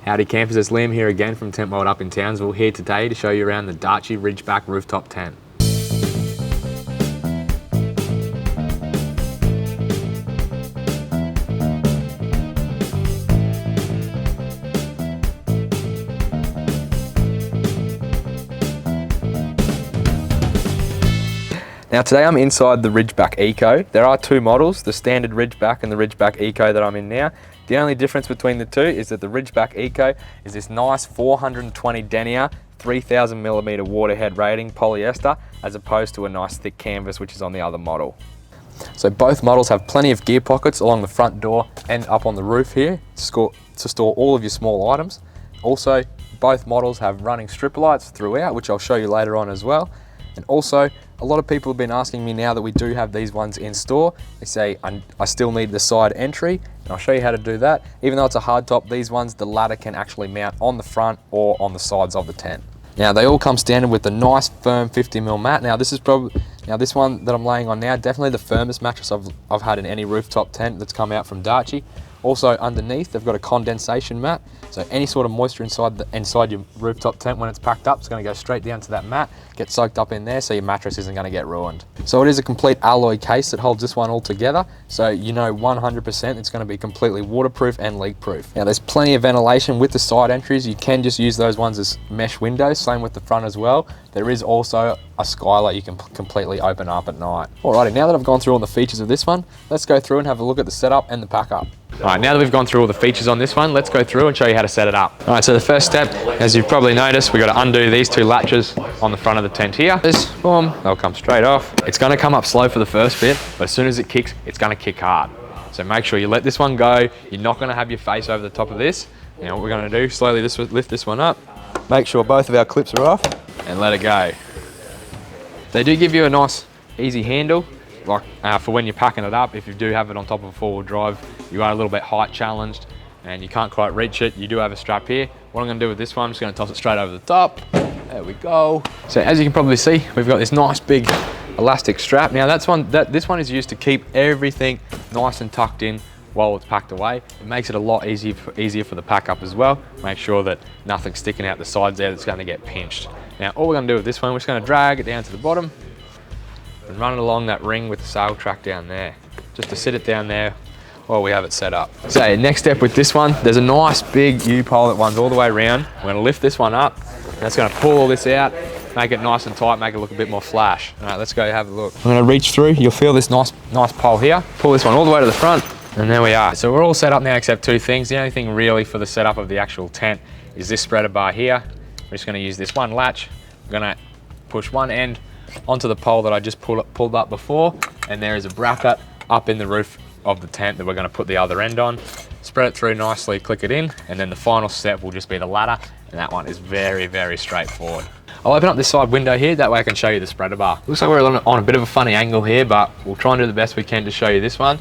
Howdy campers, it's Liam here again from Tent World up in Townsville, here today to show you around the Darche Ridgeback rooftop tent. Now today I'm inside the Ridgeback Eco. There are two models, the standard Ridgeback and the Ridgeback Eco that I'm in now. The only difference between the two is that the Ridgeback Eco is this nice 420 denier, 3000mm waterhead rating polyester, as opposed to a nice thick canvas which is on the other model. So both models have plenty of gear pockets along the front door and up on the roof here to store all of your small items. Also, both models have running strip lights throughout, which I'll show you later on as well. And also, a lot of people have been asking me now that we do have these ones in store. They say, I still need the side entry, and I'll show you how to do that. Even though it's a hard top, these ones, the ladder can actually mount on the front or on the sides of the tent. Now, they all come standard with a nice firm 50mm mat. Now, this one that I'm laying on now, definitely the firmest mattress I've had in any rooftop tent that's come out from Darche. Also underneath, they've got a condensation mat, so any sort of moisture inside your rooftop tent when it's packed up, it's going to go straight down to that mat, get soaked up in there, so your mattress isn't going to get ruined. So it is a complete alloy case that holds this one all together, so you know 100% it's going to be completely waterproof and leak proof. Now there's plenty of ventilation with the side entries. You can just use those ones as mesh windows, same with the front as well. There is also a skylight you can completely open up at night. Alrighty, now that I've gone through all the features of this one, let's go through and have a look at the setup and the pack up. Alright, now that we've gone through all the features on this one, let's go through and show you how to set it up. Alright, so the first step, as you've probably noticed, we've got to undo these two latches on the front of the tent here. This, boom, they'll come straight off. It's going to come up slow for the first bit, but as soon as it kicks, it's going to kick hard. So make sure you let this one go. You're not going to have your face over the top of this. Now what we're going to do, slowly lift this one up, make sure both of our clips are off, and let it go. They do give you a nice, easy handle, like for when you're packing it up. If you do have it on top of a four-wheel drive, you are a little bit height challenged and you can't quite reach it, you do have a strap here. What I'm going to do with this one, I'm just going to toss it straight over the top. There we go. So as you can probably see, we've got this nice big elastic strap. Now this one is used to keep everything nice and tucked in while it's packed away. It makes it a lot easier for the pack up as well. Make sure that nothing's sticking out the sides there that's going to get pinched. Now all we're going to do with this one, we're just going to drag it down to the bottom and run it along that ring with the sail track down there, just to sit it down there while we have it set up. So next step with this one, there's a nice big U-pole that runs all the way around. We're going to lift this one up, and that's going to pull all this out, make it nice and tight, make it look a bit more flash. All right, let's go have a look. I'm going to reach through, you'll feel this nice pole here, pull this one all the way to the front, and there we are. So we're all set up now except two things. The only thing really for the setup of the actual tent is this spreader bar here. We're just going to use this one latch. We're going to push one end onto the pole that I just pulled up before, and there is a bracket up in the roof of the tent that we're going to put the other end on. Spread it through nicely, click it in, and then the final step will just be the ladder, and that one is very, very straightforward. I'll open up this side window here, that way I can show you the spreader bar. Looks like we're on a bit of a funny angle here, but we'll try and do the best we can to show you this one.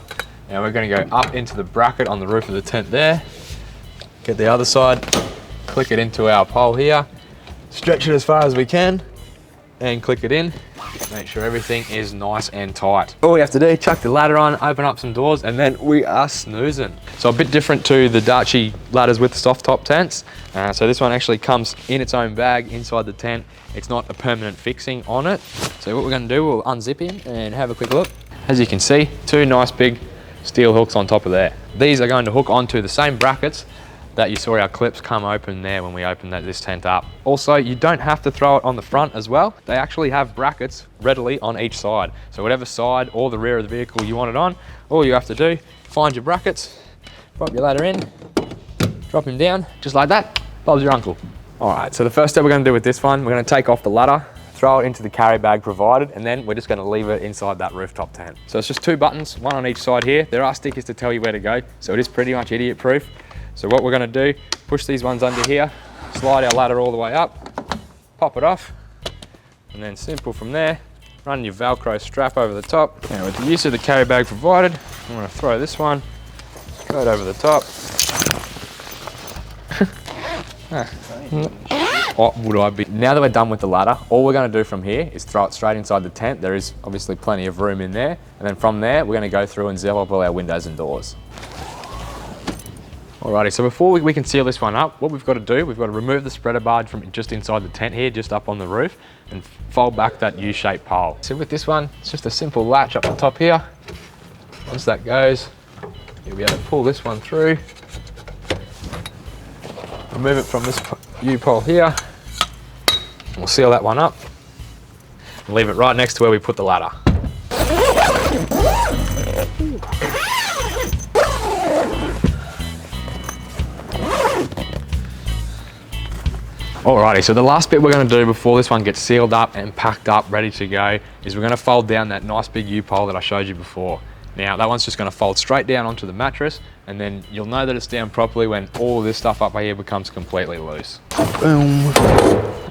Now we're going to go up into the bracket on the roof of the tent there, get the other side, click it into our pole here, stretch it as far as we can, and click it in. Make sure everything is nice and tight. All we have to do, chuck the ladder on, open up some doors, and then we are snoozing. So a bit different to the Darche ladders with the soft top tents. So this one actually comes in its own bag inside the tent. It's not a permanent fixing on it. So what we're going to do, we'll unzip him and have a quick look. As you can see, two nice big steel hooks on top of there. These are going to hook onto the same brackets that you saw our clips come open there when we opened this tent up. Also, you don't have to throw it on the front as well. They actually have brackets readily on each side. So whatever side or the rear of the vehicle you want it on, all you have to do, find your brackets, drop your ladder in, drop him down, just like that, Bob's your uncle. All right, so the first step we're gonna do with this one, we're gonna take off the ladder, throw it into the carry bag provided, and then we're just gonna leave it inside that rooftop tent. So it's just two buttons, one on each side here. There are stickers to tell you where to go, so it is pretty much idiot proof. So what we're going to do, push these ones under here, slide our ladder all the way up, pop it off, and then simple from there, run your Velcro strap over the top. Now with the use of the carry bag provided, I'm going to throw this one straight over the top. What would I be? Now that we're done with the ladder, all we're going to do from here is throw it straight inside the tent. There is obviously plenty of room in there. And then from there, we're going to go through and zip up all our windows and doors. Alrighty, so before we can seal this one up, what we've got to do, we've got to remove the spreader barge from just inside the tent here, just up on the roof, and fold back that U-shaped pole. So with this one, it's just a simple latch up the top here. Once that goes, you'll be able to pull this one through, remove it from this U-pole here, and we'll seal that one up, and leave it right next to where we put the ladder. Alrighty, so the last bit we're going to do before this one gets sealed up and packed up, ready to go, is we're going to fold down that nice big U-pole that I showed you before. Now that one's just going to fold straight down onto the mattress, and then you'll know that it's down properly when all of this stuff up here becomes completely loose. Boom.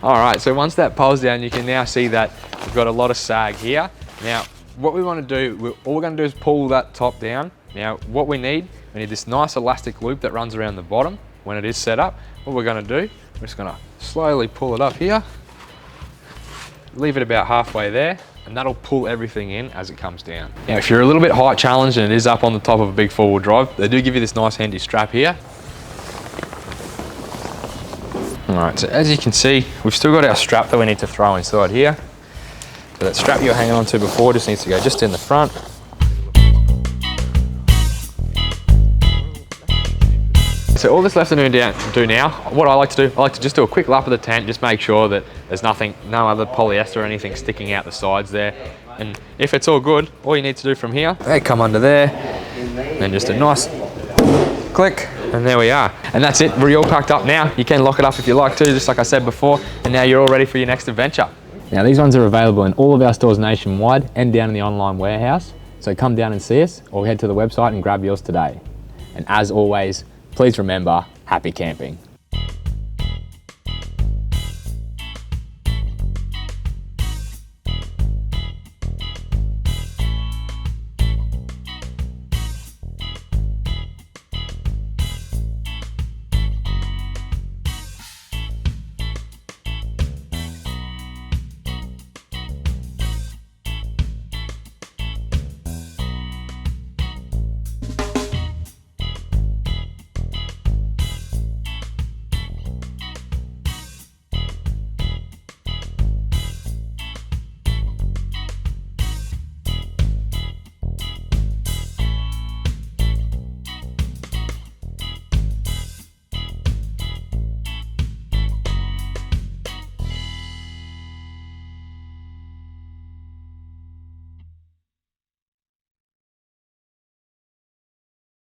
Alright, so once that pole's down, you can now see that we've got a lot of sag here. Now, what we want to do, all we're going to do is pull that top down. Now, what we need this nice elastic loop that runs around the bottom when it is set up. What we're going to do, we're just going to slowly pull it up here, leave it about halfway there, and that'll pull everything in as it comes down. Now, if you're a little bit height challenged and it is up on the top of a big four-wheel drive, they do give you this nice handy strap here. All right, so as you can see, we've still got our strap that we need to throw inside here. So that strap you were hanging on to before just needs to go just in the front. So all that's left to do now, what I like to do, I like to just do a quick lap of the tent, just make sure that there's nothing, no other polyester or anything sticking out the sides there. And if it's all good, all you need to do from here, they come under there, and just a nice click, and there we are. And that's it, we're all packed up now. You can lock it up if you like to, just like I said before, and now you're all ready for your next adventure. Now these ones are available in all of our stores nationwide and down in the online warehouse. So come down and see us, or head to the website and grab yours today. And as always, please remember, happy camping.